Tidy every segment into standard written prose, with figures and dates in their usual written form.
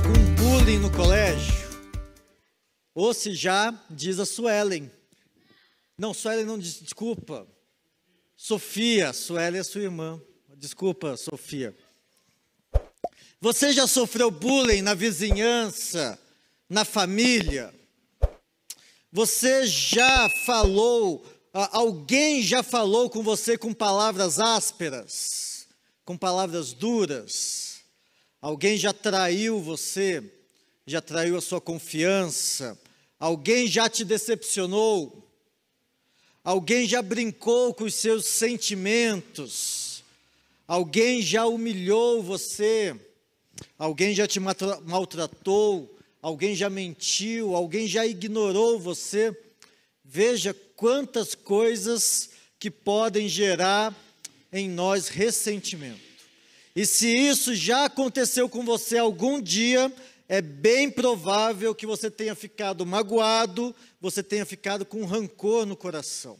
algum bullying no colégio? Ou se já, diz a Suelen. Não, Suelen não, desculpa. Sofia, Suelen é sua irmã. Desculpa, Sofia. Você já sofreu bullying na vizinhança, na família? Você já falou, alguém já falou com você com palavras ásperas, com palavras duras? Alguém já traiu você, já traiu a sua confiança? Alguém já te decepcionou? Alguém já brincou com os seus sentimentos? Alguém já humilhou você? Alguém já te maltratou? Alguém já mentiu? Alguém já ignorou você? Veja quantas coisas que podem gerar em nós ressentimento. E se isso já aconteceu com você algum dia, é bem provável que você tenha ficado magoado, você tenha ficado com rancor no coração.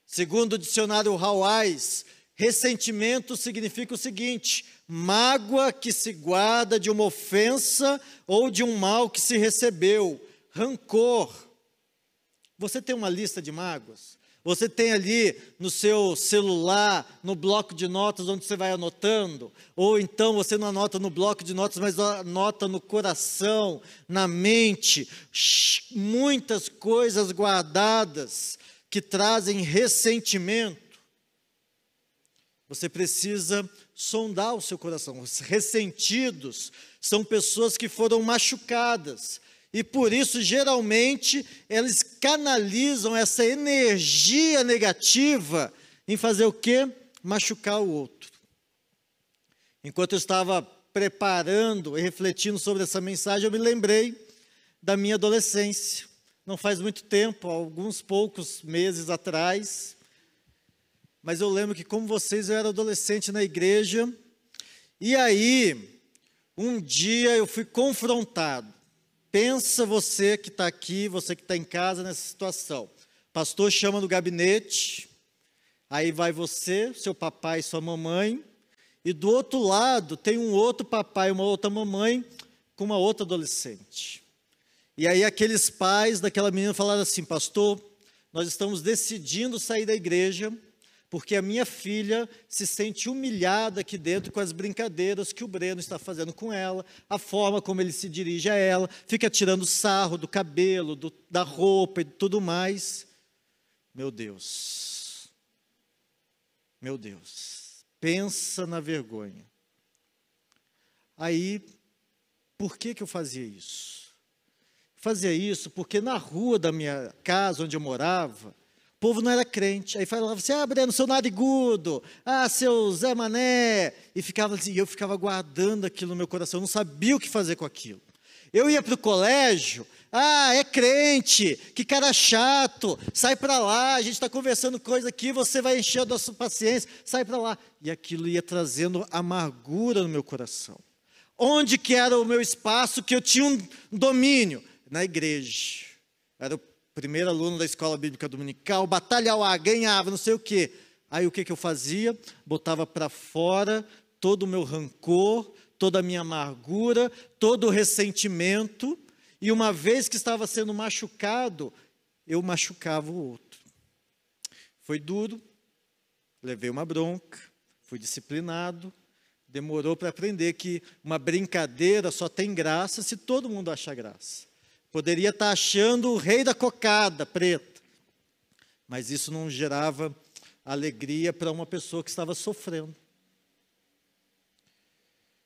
Segundo o dicionário Hawais, ressentimento significa o seguinte: mágoa que se guarda de uma ofensa ou de um mal que se recebeu. Rancor. Você tem uma lista de mágoas? Você tem ali no seu celular, no bloco de notas, onde você vai anotando? Ou então você não anota no bloco de notas, mas anota no coração, na mente, muitas coisas guardadas que trazem ressentimento. Você precisa sondar o seu coração. Os ressentidos são pessoas que foram machucadas. E por isso, geralmente, eles canalizam essa energia negativa em fazer o quê? Machucar o outro. Enquanto eu estava preparando e refletindo sobre essa mensagem, eu me lembrei da minha adolescência. Não faz muito tempo, alguns poucos meses atrás. Mas eu lembro que, como vocês, eu era adolescente na igreja. E aí, um dia eu fui confrontado. Pensa você que está aqui, você que está em casa nessa situação. Pastor chama no gabinete, aí vai você, seu papai e sua mamãe, e do outro lado tem um outro papai e uma outra mamãe com uma outra adolescente. E aí aqueles pais daquela menina falaram assim: pastor, nós estamos decidindo sair da igreja, porque a minha filha se sente humilhada aqui dentro com as brincadeiras que o Breno está fazendo com ela, a forma como ele se dirige a ela, fica tirando sarro do cabelo, da roupa e tudo mais. Meu Deus, pensa na vergonha. Aí, por que eu fazia isso? Fazia isso porque na rua da minha casa, onde eu morava, o povo não era crente. Aí falava assim: Breno, seu narigudo, seu Zé Mané. E ficava assim, eu ficava guardando aquilo no meu coração, eu não sabia o que fazer com aquilo. Eu ia para o colégio: é crente, que cara chato, sai para lá, a gente está conversando coisa aqui, você vai encher a nossa paciência, sai para lá. E aquilo ia trazendo amargura no meu coração. Onde que era o meu espaço que eu tinha um domínio? Na igreja. Era o primeiro aluno da escola bíblica dominical, batalha A, ganhava, não sei o quê. Aí o que eu fazia? Botava para fora todo o meu rancor, toda a minha amargura, todo o ressentimento, e uma vez que estava sendo machucado, eu machucava o outro. Foi duro, levei uma bronca, fui disciplinado, demorou para aprender que uma brincadeira só tem graça se todo mundo achar graça. Poderia estar achando o rei da cocada preta, mas isso não gerava alegria para uma pessoa que estava sofrendo.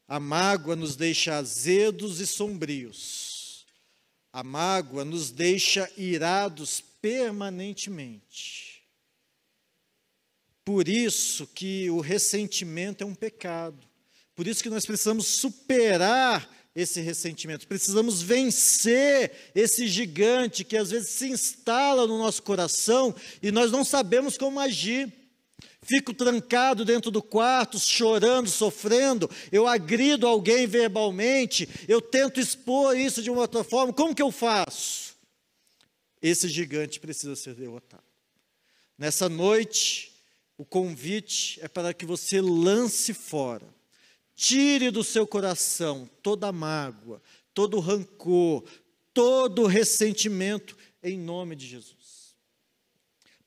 A mágoa nos deixa azedos e sombrios. A mágoa nos deixa irados permanentemente. Por isso que o ressentimento é um pecado. Por isso que nós precisamos superar esse ressentimento, precisamos vencer esse gigante que às vezes se instala no nosso coração e nós não sabemos como agir. Fico trancado dentro do quarto, chorando, sofrendo, eu agrido alguém verbalmente, eu tento expor isso de uma outra forma, como que eu faço? Esse gigante precisa ser derrotado. Nessa noite, o convite é para que você lance fora, tire do seu coração toda mágoa, todo rancor, todo ressentimento, em nome de Jesus.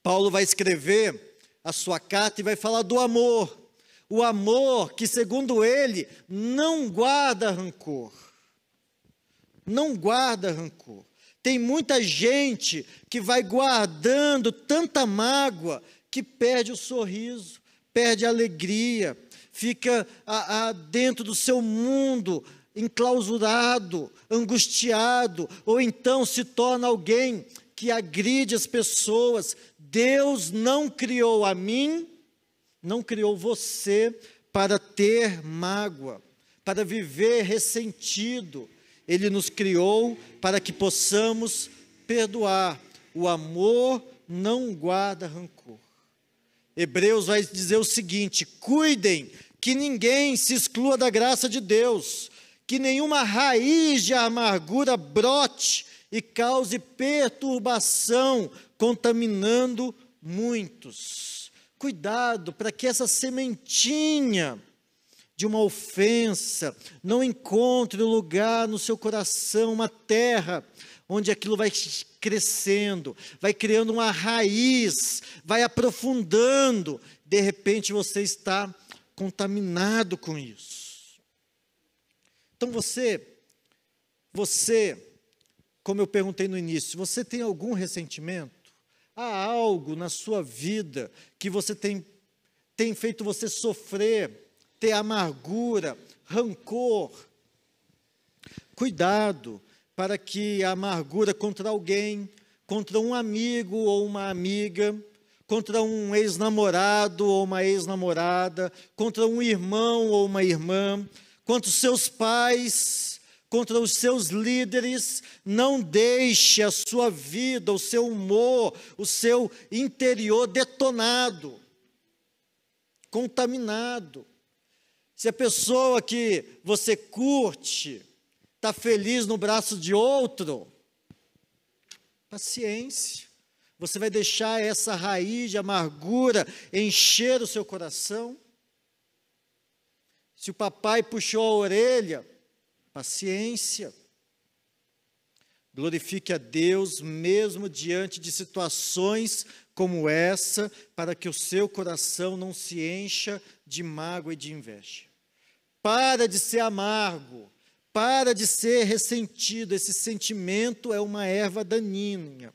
Paulo vai escrever a sua carta e vai falar do amor. O amor que, segundo ele, não guarda rancor. Não guarda rancor. Tem muita gente que vai guardando tanta mágoa que perde o sorriso, perde a alegria, fica dentro do seu mundo, enclausurado, angustiado, ou então se torna alguém que agride as pessoas. Deus não criou a mim, não criou você para ter mágoa, para viver ressentido. Ele nos criou para que possamos perdoar. O amor não guarda rancor. Hebreus vai dizer o seguinte: cuidem que ninguém se exclua da graça de Deus, que nenhuma raiz de amargura brote e cause perturbação, contaminando muitos. Cuidado para que essa sementinha de uma ofensa não encontre lugar no seu coração, uma terra onde aquilo vai crescendo, vai criando uma raiz, vai aprofundando. De repente você está contaminado com isso. Então você, como eu perguntei no início, você tem algum ressentimento? Há algo na sua vida que você tem feito você sofrer, ter amargura, rancor? Cuidado para que a amargura contra alguém, contra um amigo ou uma amiga, contra um ex-namorado ou uma ex-namorada, contra um irmão ou uma irmã, contra os seus pais, contra os seus líderes, não deixe a sua vida, o seu humor, o seu interior detonado, contaminado. Se a pessoa que você curte está feliz no braço de outro, paciência. Você vai deixar essa raiz de amargura encher o seu coração? Se o papai puxou a orelha, paciência. Glorifique a Deus mesmo diante de situações como essa, para que o seu coração não se encha de mágoa e de inveja. Para de ser amargo, para de ser ressentido. Esse sentimento é uma erva daninha.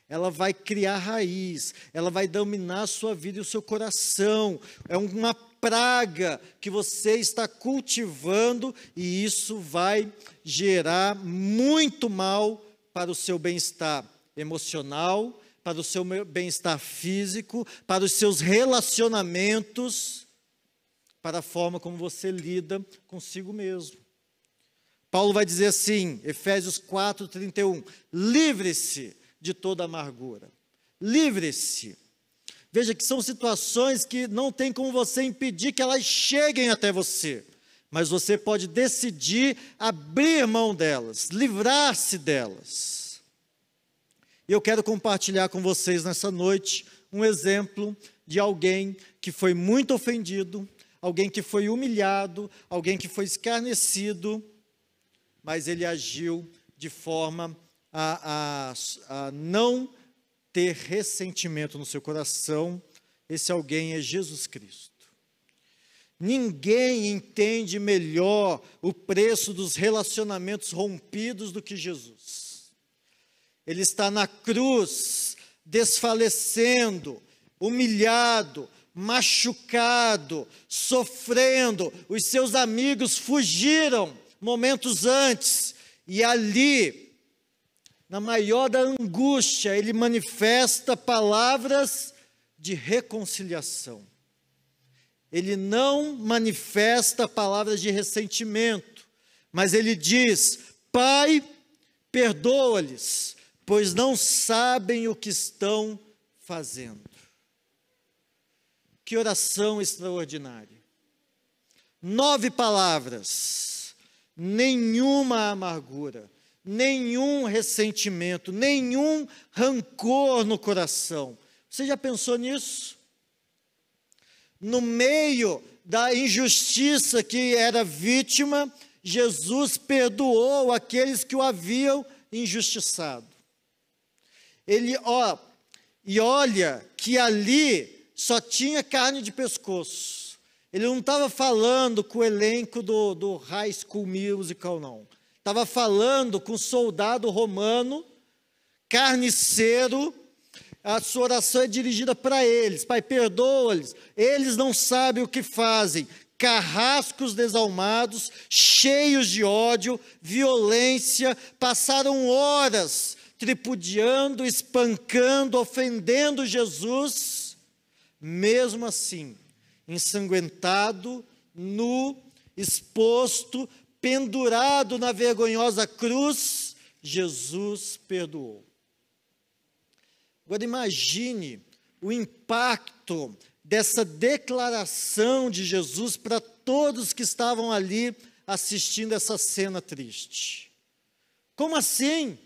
Ela vai criar raiz, ela vai dominar a sua vida e o seu coração. É uma praga que você está cultivando e isso vai gerar muito mal para o seu bem-estar emocional, para o seu bem-estar físico, para os seus relacionamentos, para a forma como você lida consigo mesmo. Paulo vai dizer assim, Efésios 4:31, livre-se de toda amargura. Livre-se. Veja que são situações que não tem como você impedir que elas cheguem até você, mas você pode decidir abrir mão delas, livrar-se delas. E eu quero compartilhar com vocês nessa noite um exemplo de alguém que foi muito ofendido, alguém que foi humilhado, alguém que foi escarnecido, mas ele agiu de forma a não ter ressentimento no seu coração. Esse alguém é Jesus Cristo. Ninguém entende melhor o preço dos relacionamentos rompidos do que Jesus. Ele está na cruz, desfalecendo, humilhado, machucado, sofrendo. Os seus amigos fugiram momentos antes, e ali, na maior da angústia, ele manifesta palavras de reconciliação. Ele não manifesta palavras de ressentimento, mas ele diz: Pai, perdoa-lhes, pois não sabem o que estão fazendo. Que oração extraordinária. 9 palavras, nenhuma amargura, nenhum ressentimento, nenhum rancor no coração. Você já pensou nisso? no meio da injustiça que era vítima, Jesus perdoou aqueles que o haviam injustiçado. E olha que ali só tinha carne de pescoço. Ele não estava falando com o elenco do High School Musical, não. Estava falando com o soldado romano, carniceiro. A sua oração é dirigida para eles. Pai, perdoa-lhes. Eles não sabem o que fazem. Carrascos desalmados, cheios de ódio, violência, passaram horas tripudiando, espancando, ofendendo Jesus. Mesmo assim, ensanguentado, nu, exposto, pendurado na vergonhosa cruz, Jesus perdoou. Agora imagine o impacto dessa declaração de Jesus para todos que estavam ali assistindo essa cena triste. Como assim?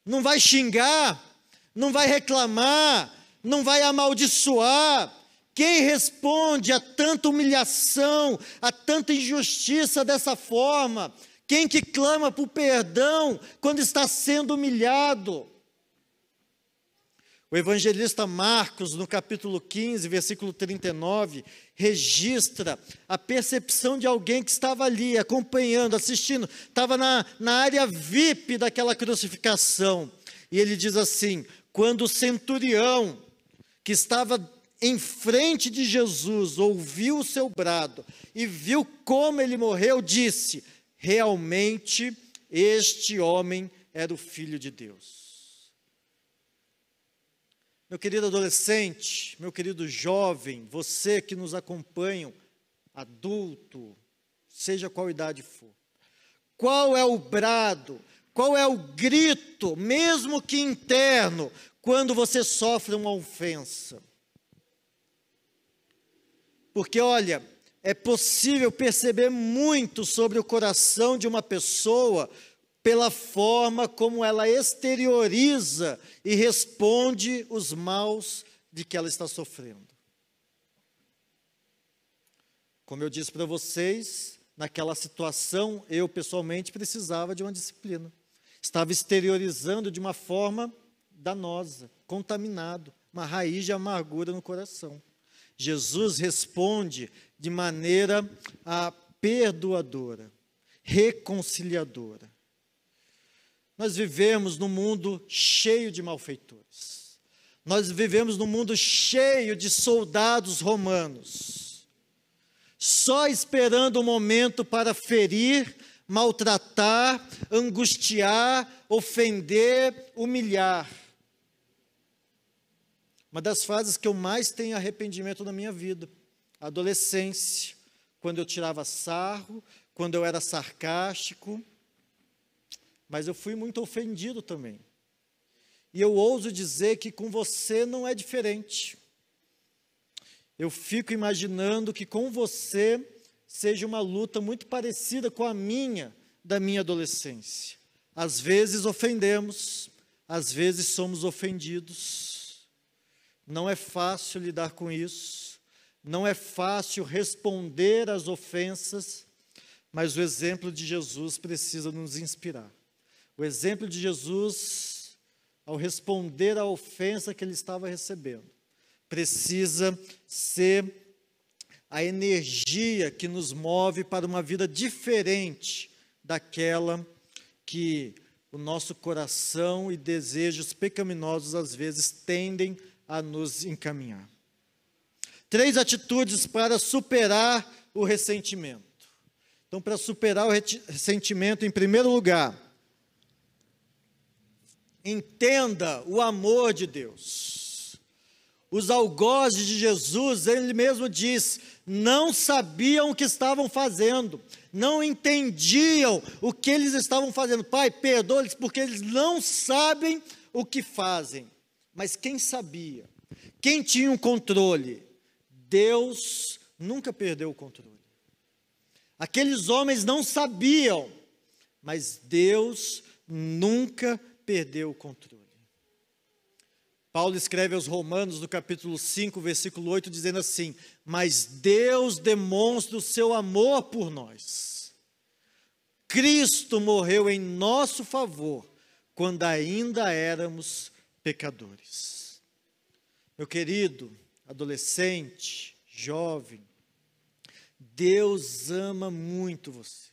Não vai xingar, não vai reclamar, não vai amaldiçoar? Quem responde a tanta humilhação, a tanta injustiça dessa forma? Quem que clama por perdão quando está sendo humilhado? O evangelista Marcos, no capítulo 15, versículo 39, registra a percepção de alguém que estava ali, acompanhando, assistindo, estava na área VIP daquela crucificação. E ele diz assim: quando o centurião, que estava em frente de Jesus, ouviu o seu brado e viu como ele morreu, disse: realmente este homem era o Filho de Deus. Meu querido adolescente, meu querido jovem, você que nos acompanha, adulto, seja qual idade for, qual é o brado, qual é o grito, mesmo que interno, quando você sofre uma ofensa? Porque olha, é possível perceber muito sobre o coração de uma pessoa pela forma como ela exterioriza e responde os maus de que ela está sofrendo. Como eu disse para vocês, naquela situação, eu pessoalmente precisava de uma disciplina. Estava exteriorizando de uma forma danosa, contaminado, uma raiz de amargura no coração. Jesus responde de maneira perdoadora, reconciliadora. Nós vivemos num mundo cheio de malfeitores. Nós vivemos num mundo cheio de soldados romanos, só esperando o momento para ferir, maltratar, angustiar, ofender, humilhar. Uma das fases que eu mais tenho arrependimento na minha vida, a adolescência, quando eu tirava sarro, quando eu era sarcástico, mas eu fui muito ofendido também. E eu ouso dizer que com você não é diferente. Eu fico imaginando que com você seja uma luta muito parecida com a minha, da minha adolescência. Às vezes ofendemos, às vezes somos ofendidos. Não é fácil lidar com isso, não é fácil responder às ofensas, mas o exemplo de Jesus precisa nos inspirar. O exemplo de Jesus, ao responder à ofensa que ele estava recebendo, precisa ser a energia que nos move para uma vida diferente daquela que o nosso coração e desejos pecaminosos às vezes tendem a nos encaminhar. 3 atitudes para superar o ressentimento. Então, para superar o ressentimento, em primeiro lugar, entenda o amor de Deus. Os algozes de Jesus, ele mesmo diz, não sabiam o que estavam fazendo, não entendiam o que eles estavam fazendo. Pai, perdoa-lhes porque eles não sabem o que fazem. Mas quem sabia? Quem tinha um controle? Deus nunca perdeu o controle. Aqueles homens não sabiam, mas Deus nunca perdeu o controle. Paulo escreve aos Romanos, no capítulo 5, versículo 8, dizendo assim: mas Deus demonstra o seu amor por nós. Cristo morreu em nosso favor, quando ainda éramos pecadores. Meu querido, adolescente, jovem, Deus ama muito você.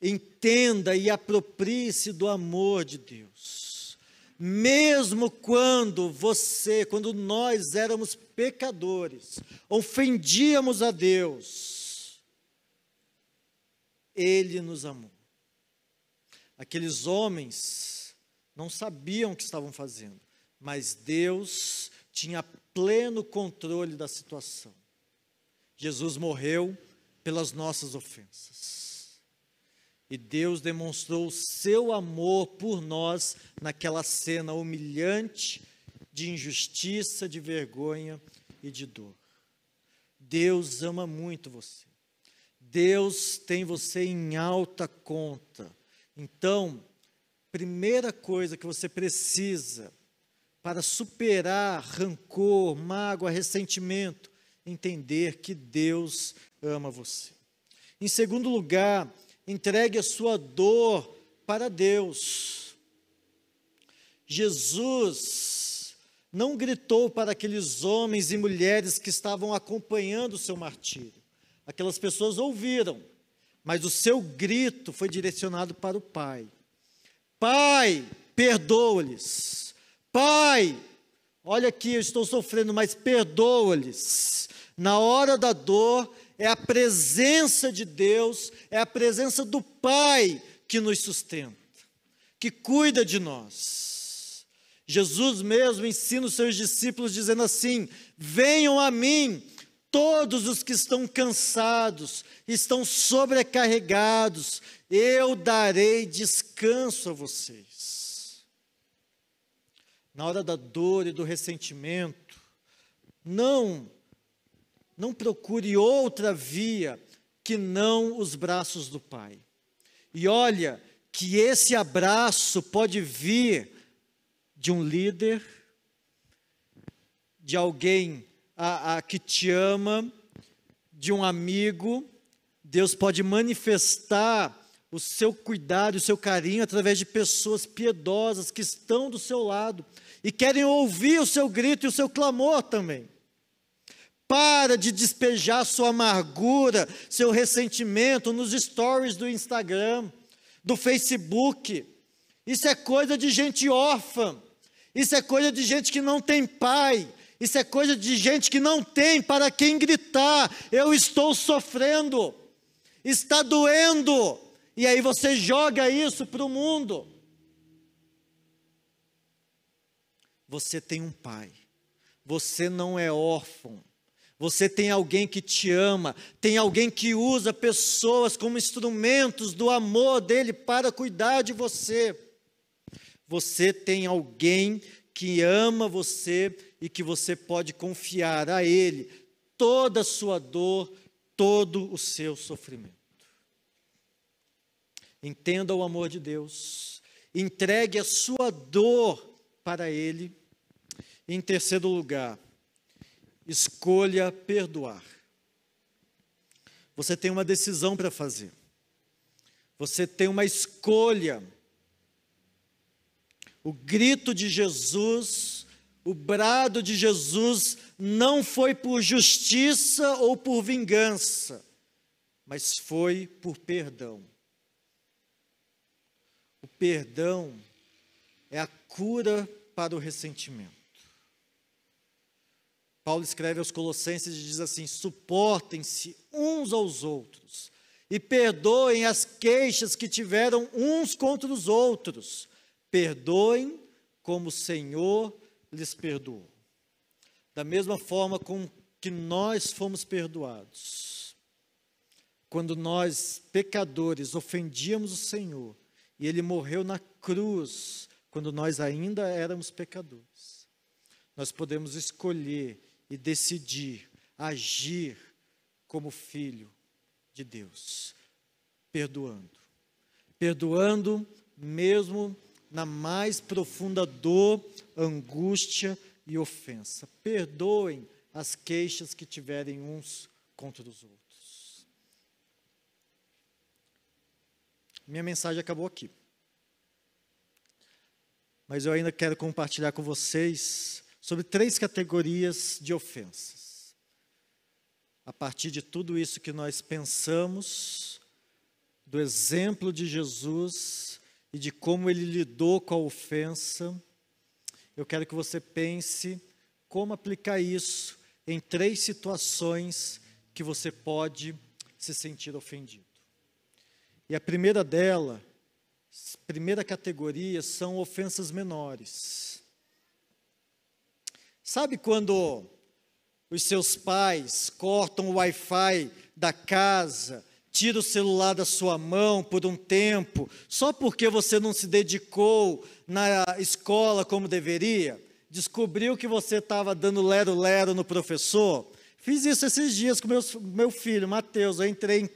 Entenda e aproprie-se do amor de Deus. Mesmo quando nós éramos pecadores, ofendíamos a Deus, Ele nos amou. Aqueles homens não sabiam o que estavam fazendo, mas Deus tinha pleno controle da situação. Jesus morreu pelas nossas ofensas. E Deus demonstrou o seu amor por nós naquela cena humilhante de injustiça, de vergonha e de dor. Deus ama muito você. Deus tem você em alta conta. Então, primeira coisa que você precisa para superar rancor, mágoa, ressentimento, entender que Deus ama você. Em segundo lugar, entregue a sua dor para Deus. Jesus não gritou para aqueles homens e mulheres que estavam acompanhando o seu martírio. Aquelas pessoas ouviram, mas o seu grito foi direcionado para o Pai. Pai, perdoa-lhes. Pai, olha aqui, eu estou sofrendo, mas perdoa-lhes. Na hora da dor, é a presença de Deus, é a presença do Pai que nos sustenta, que cuida de nós. Jesus mesmo ensina os seus discípulos dizendo assim: venham a mim, todos os que estão cansados, estão sobrecarregados, eu darei descanso a vocês. Na hora da dor e do ressentimento, não procure outra via que não os braços do Pai. E olha que esse abraço pode vir de um líder, de alguém que te ama, de um amigo. Deus pode manifestar o seu cuidado, o seu carinho através de pessoas piedosas que estão do seu lado e querem ouvir o seu grito e o seu clamor também. Para de despejar sua amargura, seu ressentimento nos stories do Instagram, do Facebook. Isso é coisa de gente órfã. Isso é coisa de gente que não tem pai. Isso é coisa de gente que não tem para quem gritar: eu estou sofrendo, está doendo. E aí você joga isso para o mundo. Você tem um pai. Você não é órfão. Você tem alguém que te ama, tem alguém que usa pessoas como instrumentos do amor dele para cuidar de você. Você tem alguém que ama você e que você pode confiar a ele toda a sua dor, todo o seu sofrimento. Entenda o amor de Deus, entregue a sua dor para ele. Em terceiro lugar, escolha perdoar. Você tem uma decisão para fazer. Você tem uma escolha. O grito de Jesus, o brado de Jesus não foi por justiça ou por vingança, mas foi por perdão. O perdão é a cura para o ressentimento. Paulo escreve aos Colossenses e diz assim: suportem-se uns aos outros e perdoem as queixas que tiveram uns contra os outros. Perdoem como o Senhor lhes perdoou. Da mesma forma com que nós fomos perdoados. Quando nós, pecadores, ofendíamos o Senhor e Ele morreu na cruz, quando nós ainda éramos pecadores, nós podemos escolher e decidir agir como filho de Deus, perdoando mesmo na mais profunda dor, angústia e ofensa. Perdoem as queixas que tiverem uns contra os outros. Minha mensagem acabou aqui. Mas eu ainda quero compartilhar com vocês sobre 3 categorias de ofensas. A partir de tudo isso que nós pensamos, do exemplo de Jesus e de como ele lidou com a ofensa, eu quero que você pense como aplicar isso em 3 situações que você pode se sentir ofendido. E a primeira categoria são ofensas menores. Sabe quando os seus pais cortam o Wi-Fi da casa, tiram o celular da sua mão por um tempo, só porque você não se dedicou na escola como deveria? Descobriu que você estava dando lero-lero no professor? Fiz isso esses dias com meu filho, Mateus. Eu entrei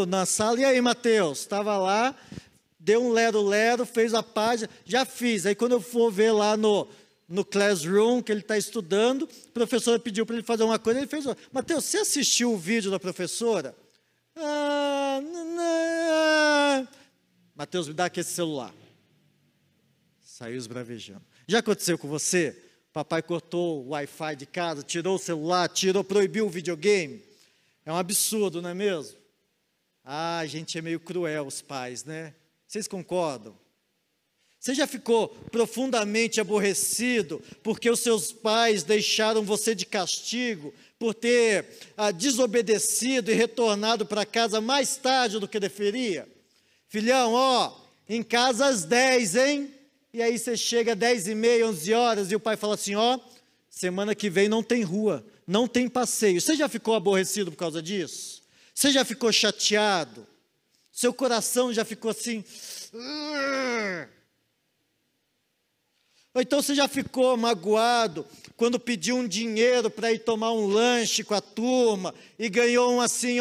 na sala, e aí, Mateus? Estava lá, deu um lero-lero, fez a página, já fiz. Aí quando eu for ver lá no classroom, que ele está estudando, a professora pediu para ele fazer uma coisa, ele fez outra. Mateus, você assistiu o vídeo da professora? Mateus, me dá aqui esse celular. Saiu esbravejando. Já aconteceu com você? Papai cortou o Wi-Fi de casa, tirou o celular, proibiu o videogame. É um absurdo, não é mesmo? A gente é meio cruel, os pais, né? Vocês concordam? Você já ficou profundamente aborrecido porque os seus pais deixaram você de castigo por ter desobedecido e retornado para casa mais tarde do que deveria? Filhão, em casa às 10, hein? E aí você chega às 10h30, 11 horas, e o pai fala assim, semana que vem não tem rua, não tem passeio. Você já ficou aborrecido por causa disso? Você já ficou chateado? Seu coração já ficou assim... Ou então você já ficou magoado quando pediu um dinheiro para ir tomar um lanche com a turma e ganhou um assim,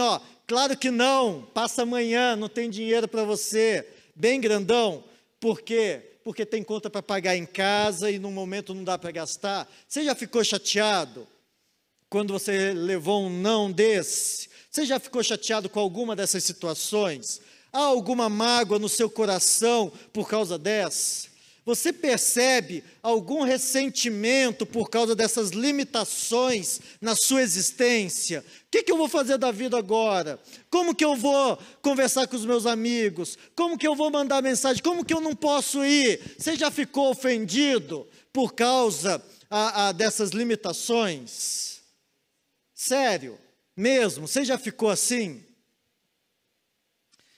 claro que não, passa amanhã, não tem dinheiro para você, bem grandão. Por quê? Porque tem conta para pagar em casa e no momento não dá para gastar. Você já ficou chateado quando você levou um não desse? Você já ficou chateado com alguma dessas situações? Há alguma mágoa no seu coração por causa dessa? Você percebe algum ressentimento por causa dessas limitações na sua existência? O que eu vou fazer da vida agora? Como que eu vou conversar com os meus amigos? Como que eu vou mandar mensagem? Como que eu não posso ir? Você já ficou ofendido por causa dessas limitações? Sério, mesmo? Você já ficou assim?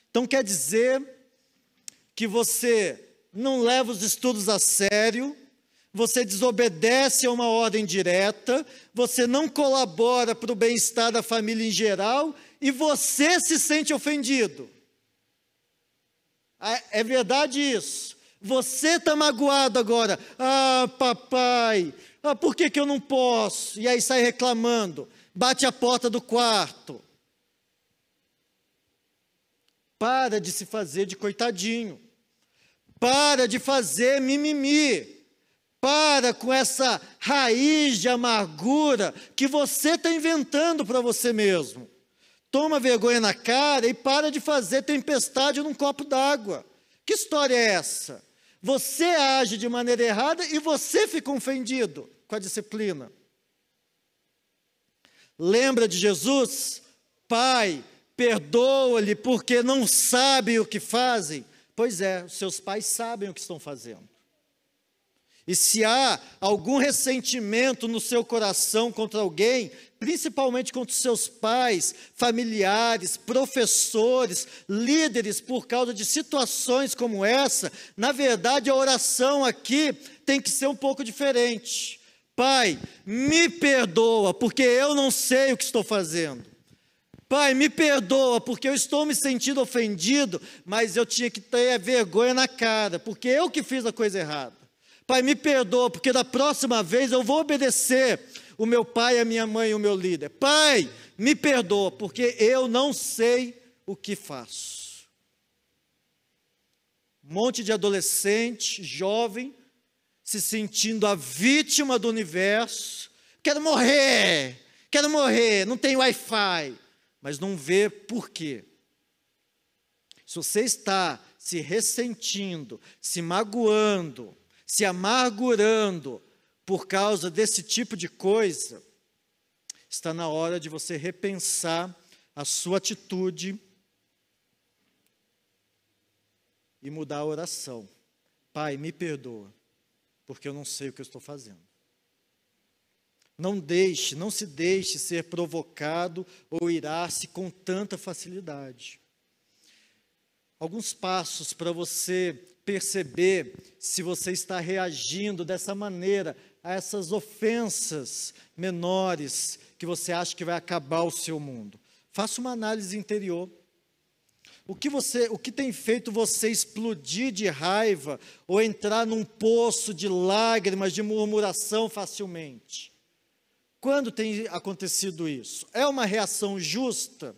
Então quer dizer que você não leva os estudos a sério, você desobedece a uma ordem direta, você não colabora para o bem-estar da família em geral e você se sente ofendido. É verdade isso. Você está magoado agora. Papai, por que eu não posso? E aí sai reclamando, bate a porta do quarto. Para de se fazer de coitadinho. Para de fazer mimimi. Para com essa raiz de amargura que você está inventando para você mesmo. Toma vergonha na cara e para de fazer tempestade num copo d'água. Que história é essa? Você age de maneira errada e você fica ofendido com a disciplina. Lembra de Jesus? Pai, perdoa-lhe porque não sabem o que fazem. Pois é, os seus pais sabem o que estão fazendo. E se há algum ressentimento no seu coração contra alguém, principalmente contra os seus pais, familiares, professores, líderes, por causa de situações como essa, na verdade a oração aqui tem que ser um pouco diferente. Pai, me perdoa, porque eu não sei o que estou fazendo. Pai, me perdoa, porque eu estou me sentindo ofendido, mas eu tinha que ter vergonha na cara, porque eu que fiz a coisa errada. Pai, me perdoa, porque da próxima vez eu vou obedecer o meu pai, a minha mãe e o meu líder. Pai, me perdoa, porque eu não sei o que faço. Um monte de adolescente, jovem, se sentindo a vítima do universo. Quero morrer, não tem Wi-Fi. Mas não vê por quê. Se você está se ressentindo, se magoando, se amargurando por causa desse tipo de coisa, está na hora de você repensar a sua atitude e mudar a oração. Pai, me perdoa, porque eu não sei o que eu estou fazendo. Não se deixe ser provocado ou irar-se com tanta facilidade. Alguns passos para você perceber se você está reagindo dessa maneira a essas ofensas menores que você acha que vai acabar o seu mundo. Faça uma análise interior. O que tem feito você explodir de raiva ou entrar num poço de lágrimas, de murmuração facilmente? Quando tem acontecido isso? É uma reação justa?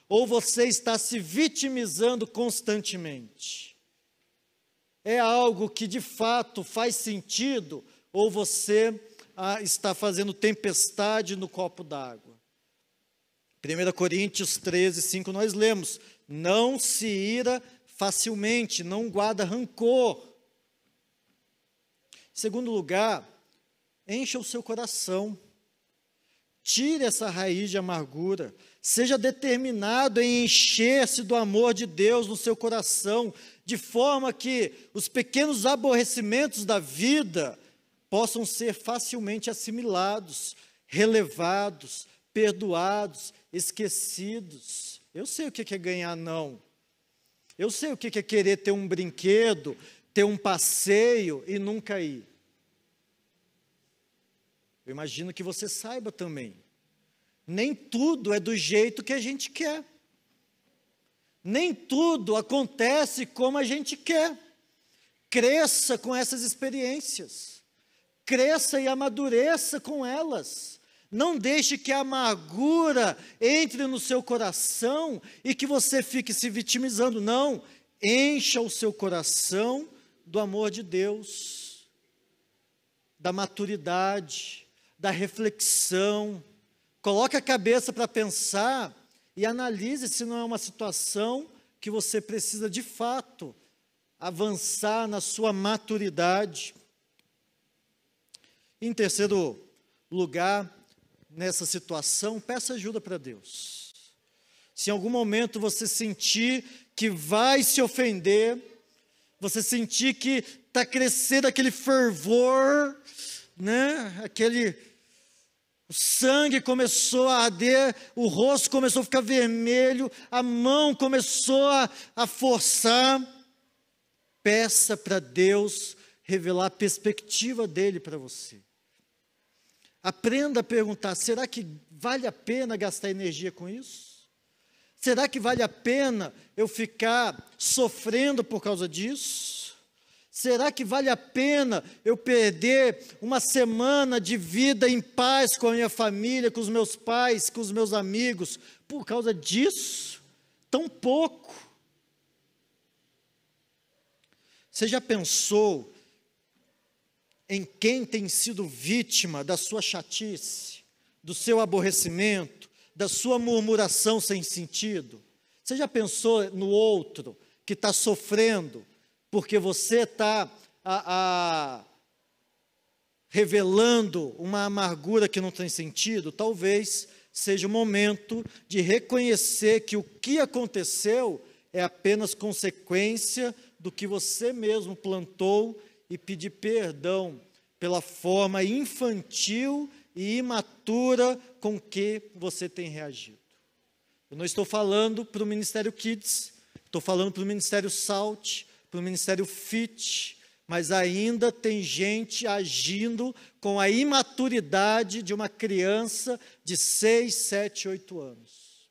Ou você está se vitimizando constantemente? É algo que de fato faz sentido? Ou você está fazendo tempestade no copo d'água? 1 Coríntios 13, 5 nós lemos: não se ira facilmente, não guarda rancor. Em segundo lugar, encha o seu coração. Tire essa raiz de amargura. Seja determinado em encher-se do amor de Deus no seu coração, de forma que os pequenos aborrecimentos da vida possam ser facilmente assimilados, relevados, perdoados, esquecidos. Eu sei o que é ganhar não. Eu sei o que é querer ter um brinquedo, ter um passeio e nunca ir. Eu imagino que você saiba também. Nem tudo é do jeito que a gente quer. Nem tudo acontece como a gente quer. Cresça com essas experiências. Cresça e amadureça com elas. Não deixe que a amargura entre no seu coração e que você fique se vitimizando. Não, encha o seu coração do amor de Deus, da maturidade, da reflexão. Coloque a cabeça para pensar e analise se não é uma situação que você precisa de fato avançar na sua maturidade. Em terceiro lugar, nessa situação, peça ajuda para Deus. Se em algum momento você sentir que vai se ofender, você sentir que está crescendo aquele fervor, né? O sangue começou a arder, o rosto começou a ficar vermelho, a mão começou a forçar. Peça para Deus revelar a perspectiva dele para você. Aprenda a perguntar: será que vale a pena gastar energia com isso? Será que vale a pena eu ficar sofrendo por causa disso? Será que vale a pena eu perder uma semana de vida em paz com a minha família, com os meus pais, com os meus amigos, por causa disso? Tão pouco. Você já pensou em quem tem sido vítima da sua chatice, do seu aborrecimento, da sua murmuração sem sentido? Você já pensou no outro que está sofrendo porque você está revelando uma amargura que não tem sentido? Talvez seja o momento de reconhecer que o que aconteceu é apenas consequência do que você mesmo plantou e pedir perdão pela forma infantil e imatura com que você tem reagido. Eu não estou falando para o Ministério Kids, estou falando para o Ministério Salt, para o Ministério Fit, mas ainda tem gente agindo com a imaturidade de uma criança de 6, 7, 8 anos.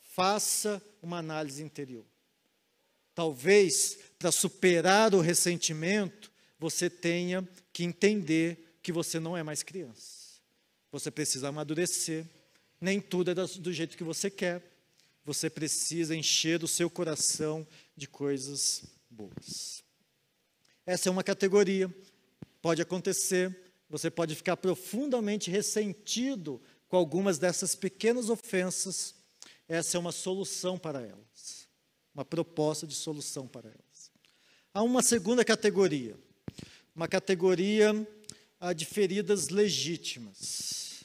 Faça uma análise interior. Talvez, para superar o ressentimento, você tenha que entender que você não é mais criança. Você precisa amadurecer. Nem tudo é do jeito que você quer. Você precisa encher o seu coração de coisas boas. Essa é uma categoria. Pode acontecer, você pode ficar profundamente ressentido com algumas dessas pequenas ofensas. Essa é uma solução para elas, uma proposta de solução para elas. Há uma segunda categoria, uma categoria de feridas legítimas,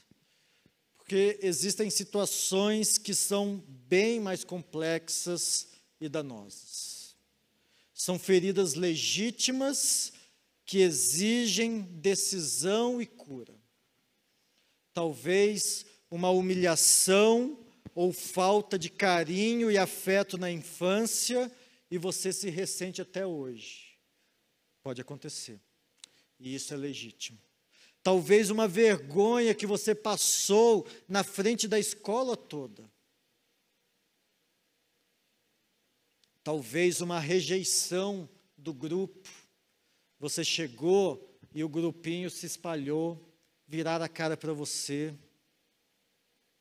porque existem situações que são bem mais complexas e danosas. São feridas legítimas que exigem decisão e cura. Talvez uma humilhação ou falta de carinho e afeto na infância e você se ressente até hoje. Pode acontecer. E isso é legítimo. Talvez uma vergonha que você passou na frente da escola toda. Talvez uma rejeição do grupo. Você chegou e o grupinho se espalhou, viraram a cara para você.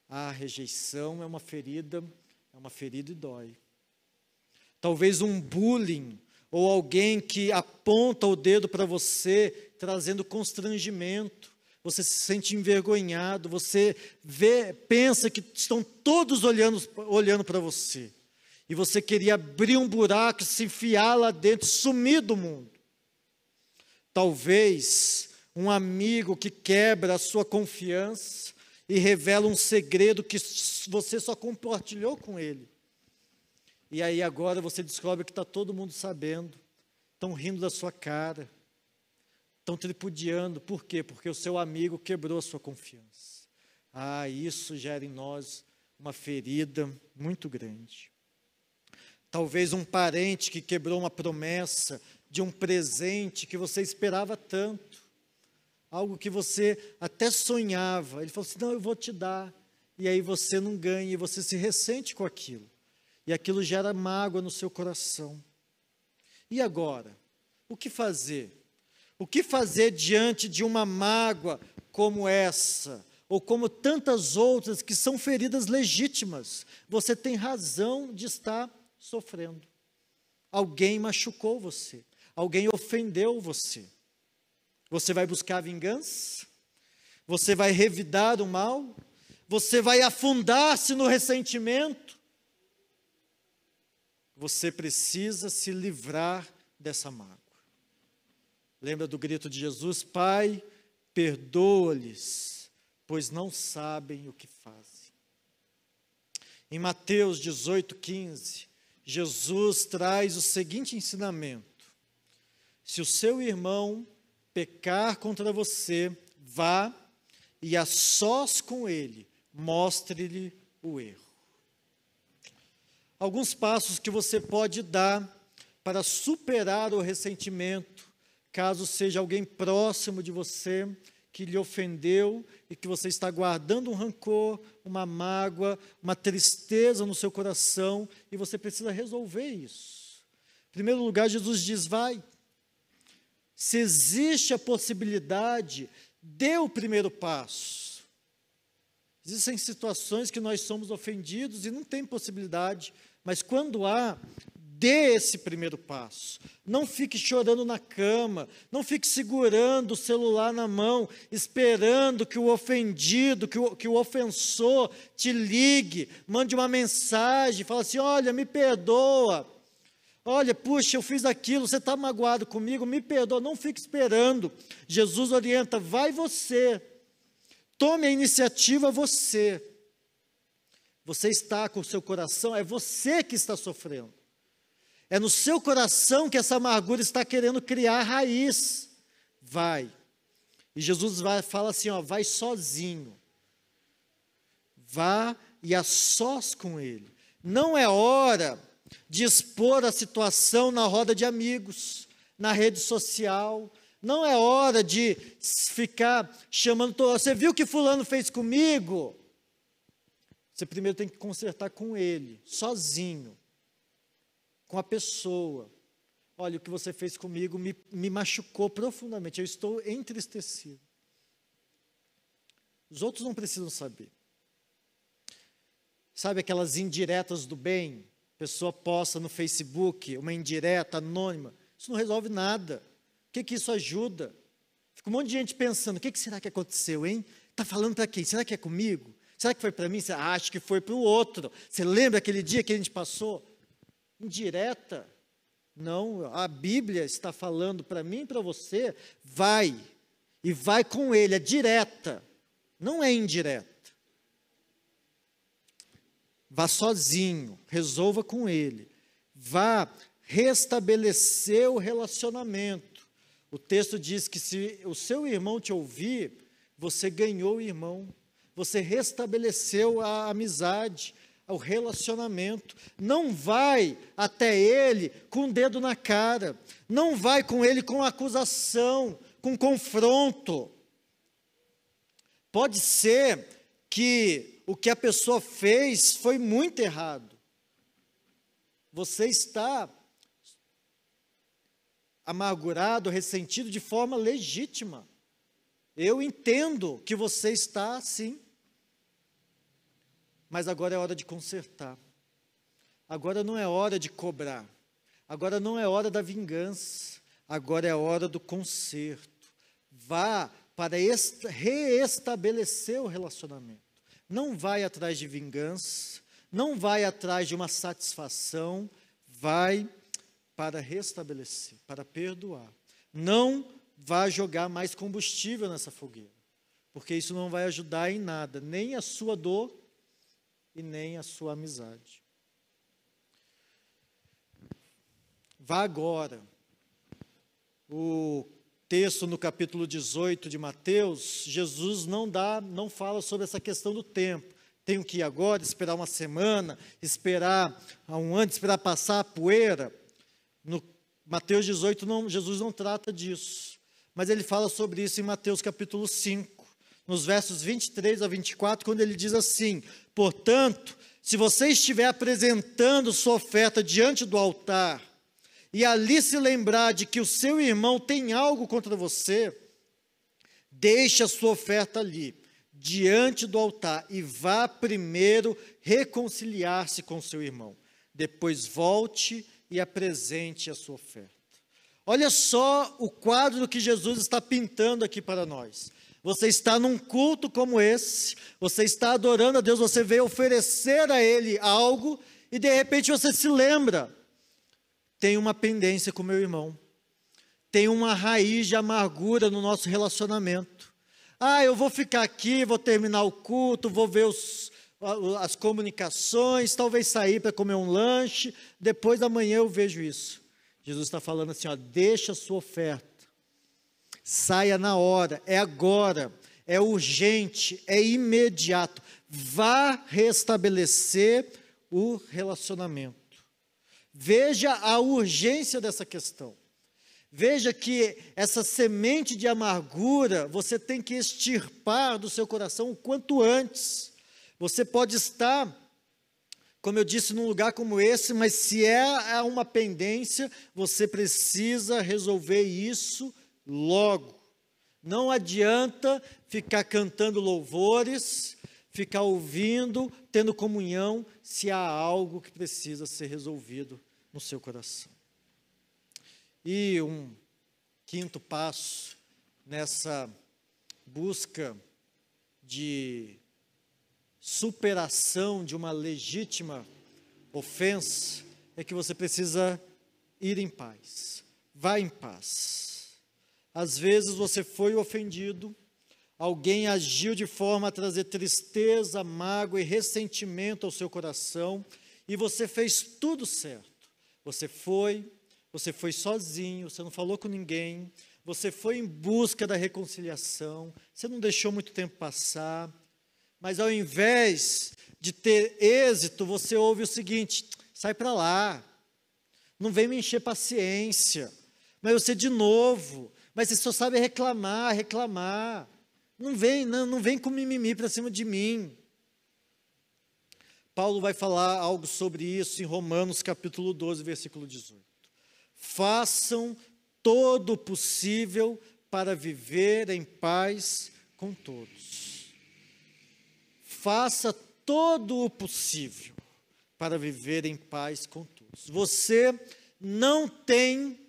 A rejeição é uma ferida e dói. Talvez um bullying, ou alguém que aponta o dedo para você, trazendo constrangimento. Você se sente envergonhado, você pensa que estão todos olhando para você. E você queria abrir um buraco, se enfiar lá dentro, sumir do mundo. Talvez um amigo que quebra a sua confiança e revela um segredo que você só compartilhou com ele. E aí agora você descobre que está todo mundo sabendo, estão rindo da sua cara, estão tripudiando. Por quê? Porque o seu amigo quebrou a sua confiança. Isso gera em nós uma ferida muito grande. Talvez um parente que quebrou uma promessa de um presente que você esperava tanto, algo que você até sonhava. Ele falou assim, não, eu vou te dar. E aí você não ganha e você se ressente com aquilo. E aquilo gera mágoa no seu coração. E agora? O que fazer? O que fazer diante de uma mágoa como essa? Ou como tantas outras que são feridas legítimas? Você tem razão de estar sofrendo. Alguém machucou você. Alguém ofendeu você. Você vai buscar vingança? Você vai revidar o mal? Você vai afundar-se no ressentimento? Você precisa se livrar dessa mágoa. Lembra do grito de Jesus? Pai, perdoa-lhes, pois não sabem o que fazem. Em Mateus 18:15, Jesus traz o seguinte ensinamento: se o seu irmão pecar contra você, vá e a sós com ele, mostre-lhe o erro. Alguns passos que você pode dar para superar o ressentimento, caso seja alguém próximo de você que lhe ofendeu e que você está guardando um rancor, uma mágoa, uma tristeza no seu coração e você precisa resolver isso. Em primeiro lugar, Jesus diz, vai. Se existe a possibilidade, dê o primeiro passo. Existem situações que nós somos ofendidos e não tem possibilidade, mas quando há, dê esse primeiro passo. Não fique chorando na cama, não fique segurando o celular na mão, esperando que o ofendido, que o ofensor te ligue, mande uma mensagem, fala assim, olha, me perdoa. Olha, puxa, eu fiz aquilo, você está magoado comigo, me perdoa, não fique esperando. Jesus orienta, vai você, tome a iniciativa você. Você está com o seu coração, é você que está sofrendo. É no seu coração que essa amargura está querendo criar raiz. Vai. E Jesus fala assim, vai sozinho. Vá e a sós com ele. Não é hora de expor a situação na roda de amigos, na rede social. Não é hora de ficar chamando, você viu o que fulano fez comigo? Você primeiro tem que consertar com ele, sozinho, com a pessoa. Olha, o que você fez comigo me machucou profundamente, eu estou entristecido. Os outros não precisam saber. Sabe aquelas indiretas do bem? pessoa posta no Facebook uma indireta anônima, isso não resolve nada. O que isso ajuda? Fica um monte de gente pensando, o que será que aconteceu, hein? Está falando para quem? Será que é comigo? Será que foi para mim? Você acha que foi para o outro? Você lembra aquele dia que a gente passou? Indireta. Não, a Bíblia está falando para mim e para você, vai. E vai com ele, é direta. Não é indireta. Vá sozinho, resolva com ele. Vá restabelecer o relacionamento. O texto diz que se o seu irmão te ouvir, você ganhou o irmão. Você restabeleceu a amizade, o relacionamento. Não vai até ele com o dedo na cara. Não vai com ele com acusação, com confronto. Pode ser que o que a pessoa fez foi muito errado. Você está amargurado, ressentido de forma legítima. Eu entendo que você está assim. Mas agora é hora de consertar. Agora não é hora de cobrar. Agora não é hora da vingança. Agora é hora do conserto. Vá para reestabelecer o relacionamento. Não vai atrás de vingança, não vai atrás de uma satisfação, vai para restabelecer, para perdoar. Não vá jogar mais combustível nessa fogueira, porque isso não vai ajudar em nada, nem a sua dor e nem a sua amizade. Vá agora. O texto no capítulo 18 de Mateus, Jesus não fala sobre essa questão do tempo. Tenho que ir agora, esperar uma semana, esperar um ano, esperar passar a poeira. No Mateus 18, Jesus não trata disso. Mas ele fala sobre isso em Mateus capítulo 5, nos versos 23 a 24, quando ele diz assim: portanto, se você estiver apresentando sua oferta diante do altar, e ali se lembrar de que o seu irmão tem algo contra você, deixe a sua oferta ali, diante do altar, e vá primeiro reconciliar-se com seu irmão. Depois volte e apresente a sua oferta. Olha só o quadro que Jesus está pintando aqui para nós. Você está num culto como esse, você está adorando a Deus, você veio oferecer a Ele algo, e de repente você se lembra: tem uma pendência com meu irmão, tem uma raiz de amargura no nosso relacionamento. Eu vou ficar aqui, vou terminar o culto, vou ver as comunicações, talvez sair para comer um lanche, depois da manhã eu vejo isso. Jesus está falando assim, deixa a sua oferta, saia na hora, é agora, é urgente, é imediato, vá restabelecer o relacionamento. Veja a urgência dessa questão. Veja que essa semente de amargura você tem que extirpar do seu coração o quanto antes. Você pode estar, como eu disse, num lugar como esse, mas se é uma pendência, você precisa resolver isso logo. Não adianta ficar cantando louvores, ficar ouvindo, tendo comunhão, se há algo que precisa ser resolvido no seu coração. E um quinto passo nessa busca de superação de uma legítima ofensa é que você precisa ir em paz. Vá em paz. Às vezes você foi ofendido, alguém agiu de forma a trazer tristeza, mágoa e ressentimento ao seu coração, e você fez tudo certo. Você foi sozinho, você não falou com ninguém, você foi em busca da reconciliação, você não deixou muito tempo passar, mas ao invés de ter êxito, você ouve o seguinte: sai para lá, não vem me encher paciência, mas você de novo, mas você só sabe reclamar. Não vem com mimimi para cima de mim. Paulo vai falar algo sobre isso em Romanos capítulo 12, versículo 18. Façam todo o possível para viver em paz com todos. Faça todo o possível para viver em paz com todos. Você não tem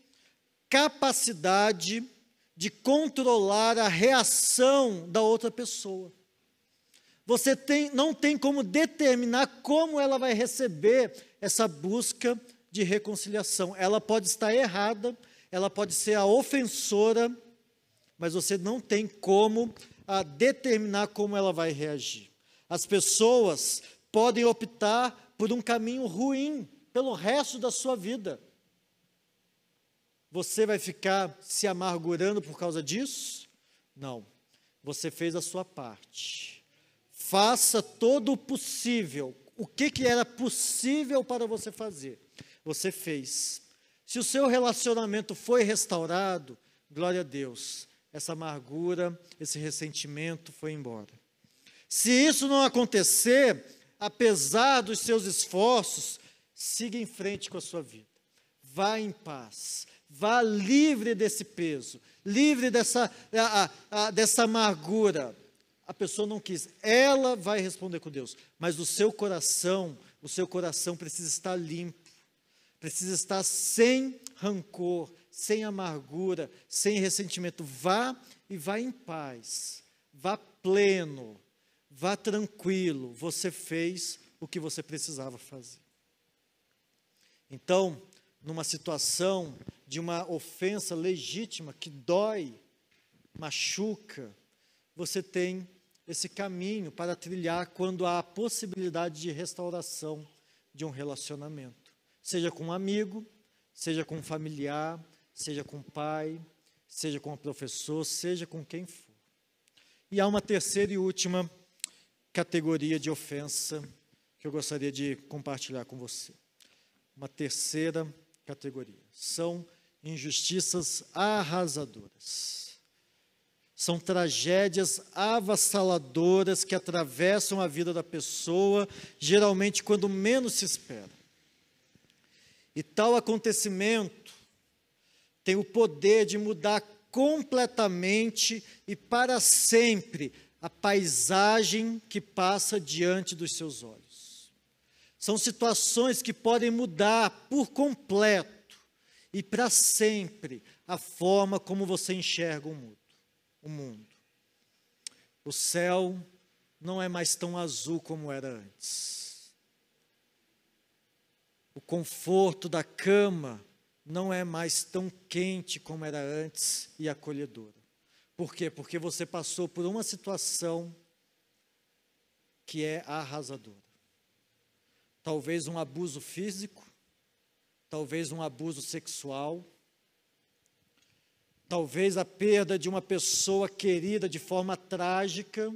capacidade de controlar a reação da outra pessoa. Você não tem como determinar como ela vai receber essa busca de reconciliação. Ela pode estar errada, ela pode ser a ofensora, mas você não tem como determinar como ela vai reagir. As pessoas podem optar por um caminho ruim pelo resto da sua vida. Você vai ficar se amargurando por causa disso? Não. Você fez a sua parte. Faça todo o possível. O que era possível para você fazer? Você fez. Se o seu relacionamento foi restaurado, glória a Deus. Essa amargura, esse ressentimento foi embora. Se isso não acontecer, apesar dos seus esforços, siga em frente com a sua vida. Vá em paz. Vá livre desse peso, livre dessa amargura. A pessoa não quis, ela vai responder com Deus, mas o seu coração precisa estar limpo, precisa estar sem rancor, sem amargura, sem ressentimento. Vá e vá em paz, vá pleno, vá tranquilo. Você fez o que você precisava fazer. Então, numa situação de uma ofensa legítima que dói, machuca, você tem esse caminho para trilhar quando há a possibilidade de restauração de um relacionamento. Seja com um amigo, seja com um familiar, seja com um pai, seja com um professor, seja com quem for. E há uma terceira e última categoria de ofensa que eu gostaria de compartilhar com você. Uma terceira categoria. São injustiças arrasadoras. São tragédias avassaladoras que atravessam a vida da pessoa, geralmente quando menos se espera. E tal acontecimento tem o poder de mudar completamente e para sempre a paisagem que passa diante dos seus olhos. São situações que podem mudar por completo e para sempre a forma como você enxerga o mundo. O céu não é mais tão azul como era antes. O conforto da cama não é mais tão quente como era antes e acolhedora. Por quê? Porque você passou por uma situação que é arrasadora. Talvez um abuso físico, talvez um abuso sexual, talvez a perda de uma pessoa querida de forma trágica,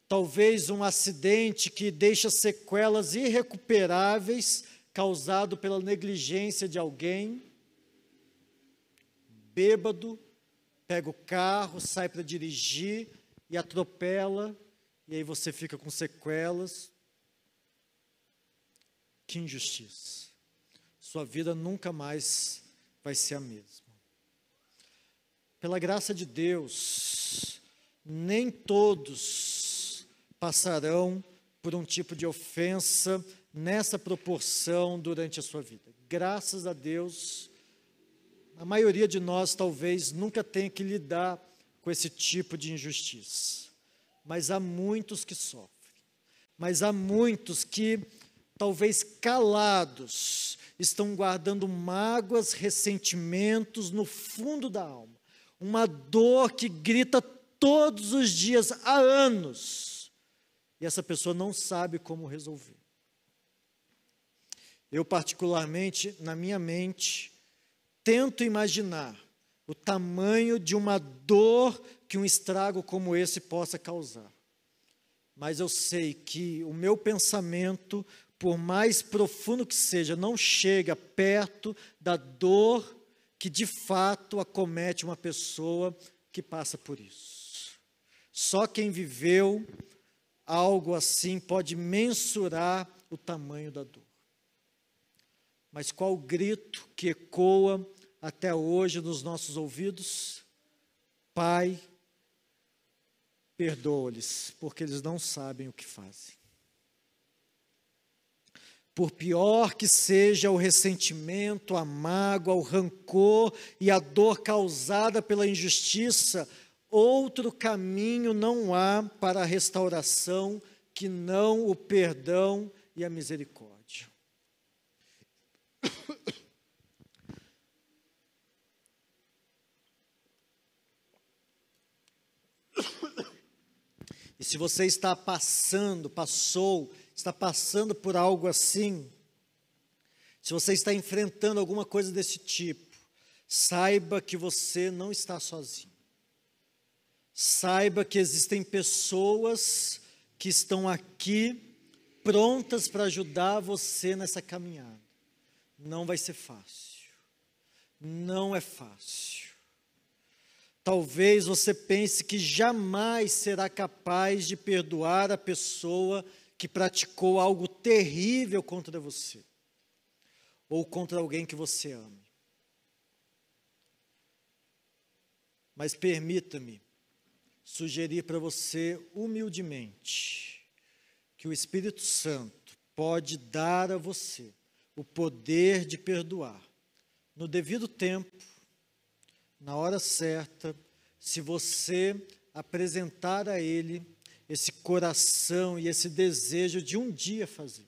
talvez um acidente que deixa sequelas irrecuperáveis causado pela negligência de alguém, bêbado, pega o carro, sai para dirigir e atropela, e aí você fica com sequelas. Que injustiça. Sua vida nunca mais vai ser a mesma. Pela graça de Deus, nem todos passarão por um tipo de ofensa nessa proporção durante a sua vida. Graças a Deus, a maioria de nós talvez nunca tenha que lidar com esse tipo de injustiça. Mas há muitos que sofrem. Mas há muitos que, talvez calados, estão guardando mágoas, ressentimentos no fundo da alma. Uma dor que grita todos os dias há anos. E essa pessoa não sabe como resolver. Eu, particularmente, na minha mente, tento imaginar o tamanho de uma dor que um estrago como esse possa causar. Mas eu sei que o meu pensamento, por mais profundo que seja, não chega perto da dor que de fato acomete uma pessoa que passa por isso. Só quem viveu algo assim pode mensurar o tamanho da dor. Mas qual o grito que ecoa até hoje nos nossos ouvidos? Pai, perdoa-lhes, porque eles não sabem o que fazem. Por pior que seja o ressentimento, a mágoa, o rancor e a dor causada pela injustiça, outro caminho não há para a restauração que não o perdão e a misericórdia. E se você está passando por algo assim, se você está enfrentando alguma coisa desse tipo, saiba que você não está sozinho. Saiba que existem pessoas que estão aqui prontas para ajudar você nessa caminhada. Não vai ser fácil. Não é fácil. Talvez você pense que jamais será capaz de perdoar a pessoa que praticou algo terrível contra você, ou contra alguém que você ame. Mas permita-me sugerir para você humildemente que o Espírito Santo pode dar a você o poder de perdoar no devido tempo, na hora certa, se você apresentar a Ele esse coração e esse desejo de um dia fazer.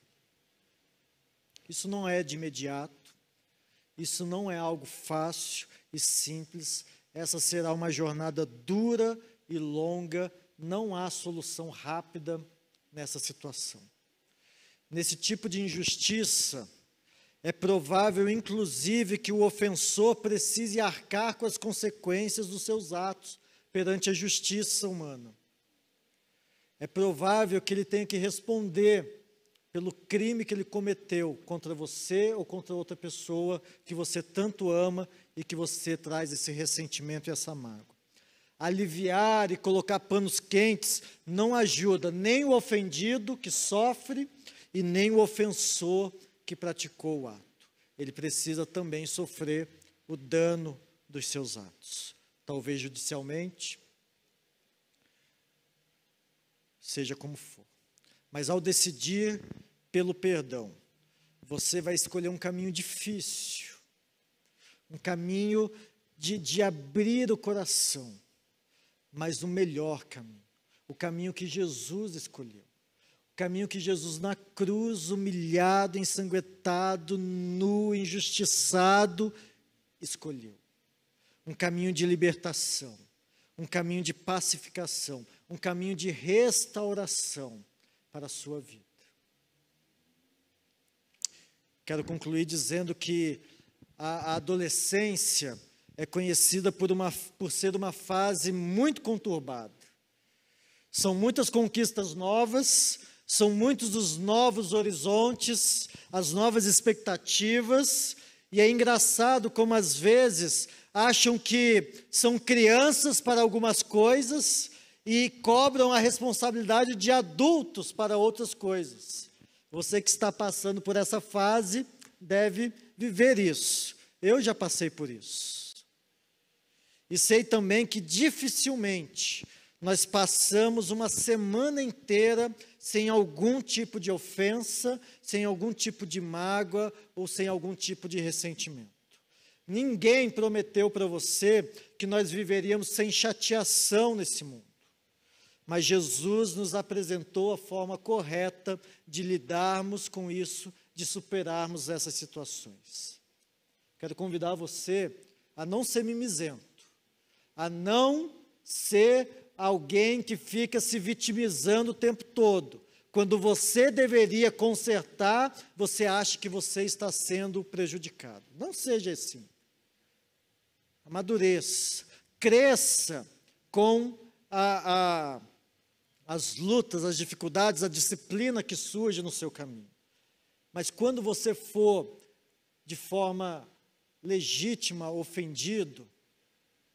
Isso não é de imediato, isso não é algo fácil e simples, essa será uma jornada dura e longa, não há solução rápida nessa situação. Nesse tipo de injustiça, é provável, inclusive, que o ofensor precise arcar com as consequências dos seus atos perante a justiça humana. É provável que ele tenha que responder pelo crime que ele cometeu contra você ou contra outra pessoa que você tanto ama e que você traz esse ressentimento e essa mágoa. Aliviar e colocar panos quentes não ajuda nem o ofendido que sofre e nem o ofensor que praticou o ato. Ele precisa também sofrer o dano dos seus atos. Talvez judicialmente, seja como for. Mas ao decidir pelo perdão, você vai escolher um caminho difícil, um caminho de abrir o coração, mas o melhor caminho, o caminho que Jesus escolheu. Caminho que Jesus na cruz, humilhado, ensanguentado, nu, injustiçado, escolheu. Um caminho de libertação, um caminho de pacificação, um caminho de restauração para a sua vida. Quero concluir dizendo que a adolescência é conhecida por ser uma fase muito conturbada. São muitas conquistas novas, são muitos os novos horizontes, as novas expectativas, e é engraçado como às vezes acham que são crianças para algumas coisas e cobram a responsabilidade de adultos para outras coisas. Você que está passando por essa fase deve viver isso. Eu já passei por isso. E sei também que dificilmente nós passamos uma semana inteira sem algum tipo de ofensa, sem algum tipo de mágoa ou sem algum tipo de ressentimento. Ninguém prometeu para você que nós viveríamos sem chateação nesse mundo. Mas Jesus nos apresentou a forma correta de lidarmos com isso, de superarmos essas situações. Quero convidar você a não ser mimizento, a não ser alguém que fica se vitimizando o tempo todo. Quando você deveria consertar, você acha que você está sendo prejudicado. Não seja assim. Amadureça, cresça com as lutas, as dificuldades, a disciplina que surge no seu caminho. Mas quando você for de forma legítima ofendido,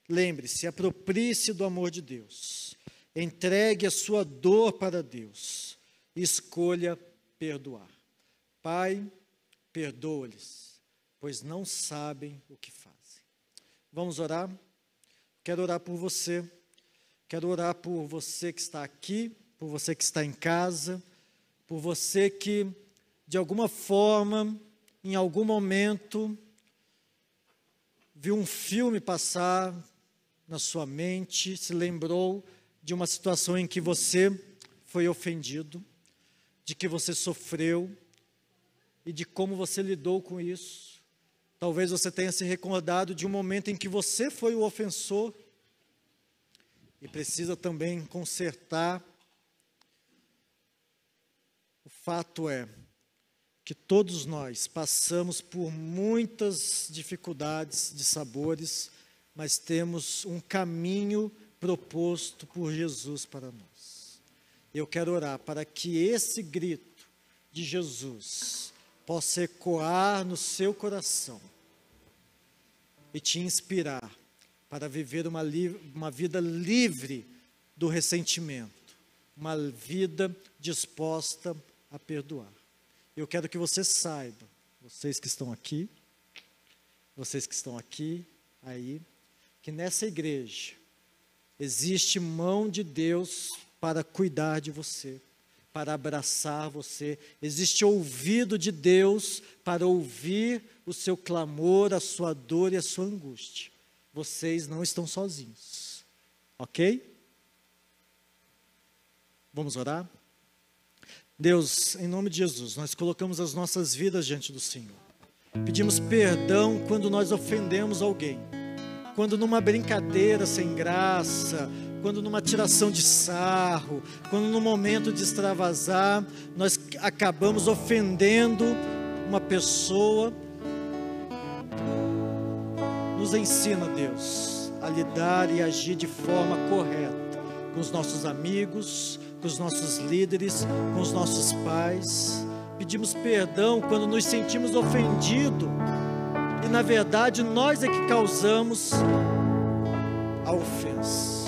lembre-se, aproprie-se do amor de Deus, entregue a sua dor para Deus, escolha perdoar. Pai, perdoa-lhes, pois não sabem o que fazem. Vamos orar? Quero orar por você, quero orar por você que está aqui, por você que está em casa, por você que de alguma forma, em algum momento, viu um filme passar na sua mente, se lembrou de uma situação em que você foi ofendido, de que você sofreu e de como você lidou com isso. Talvez você tenha se recordado de um momento em que você foi o ofensor e precisa também consertar. O fato é que todos nós passamos por muitas dificuldades de sabores, mas temos um caminho proposto por Jesus para nós. Eu quero orar para que esse grito de Jesus possa ecoar no seu coração e te inspirar para viver uma vida livre do ressentimento, uma vida disposta a perdoar. Eu quero que você saiba, vocês que estão aqui, aí, que nessa igreja existe mão de Deus para cuidar de você, para abraçar você. Existe ouvido de Deus para ouvir o seu clamor, a sua dor e a sua angústia. Vocês não estão sozinhos, ok? Vamos orar? Deus, em nome de Jesus, nós colocamos as nossas vidas diante do Senhor. Pedimos perdão quando nós ofendemos alguém, quando numa brincadeira sem graça, quando numa tiração de sarro, quando no momento de extravasar, nós acabamos ofendendo uma pessoa. Nos ensina, Deus, a lidar e agir de forma correta com os nossos amigos, com os nossos líderes, com os nossos pais. Pedimos perdão quando nos sentimos ofendidos e na verdade nós é que causamos a ofensa.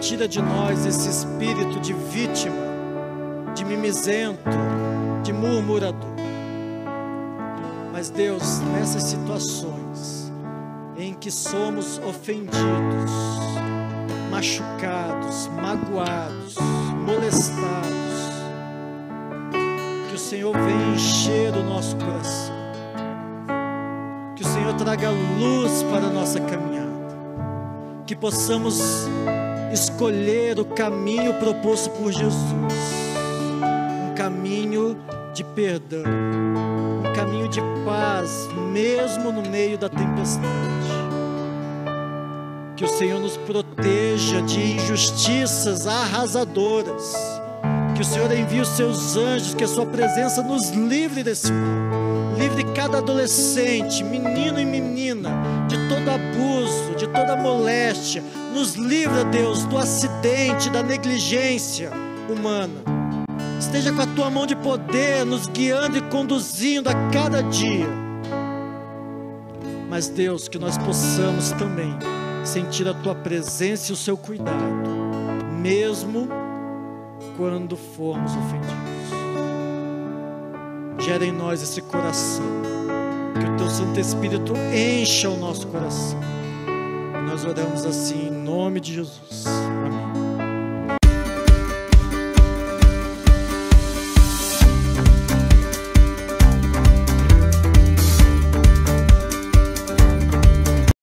Tira de nós esse espírito de vítima, de mimizento, de murmurador. Mas Deus, nessas situações em que somos ofendidos, machucados, magoados, molestados, que o Senhor venha encher o nosso coração, que o Senhor traga luz para a nossa caminhada, que possamos escolher o caminho proposto por Jesus, um caminho de perdão, um caminho de paz, mesmo no meio da tempestade. Que o Senhor nos proteja de injustiças arrasadoras, que o Senhor envie os seus anjos, que a sua presença nos livre desse mal, livre cada adolescente, menino e menina, de todo abuso, de toda moléstia, nos livra, Deus, do acidente, da negligência humana. Esteja com a tua mão de poder, nos guiando e conduzindo a cada dia. Mas Deus, que nós possamos também sentir a tua presença e o seu cuidado, mesmo quando formos ofendidos. Gera em nós esse coração, que o teu Santo Espírito encha o nosso coração. E nós oramos assim em nome de Jesus.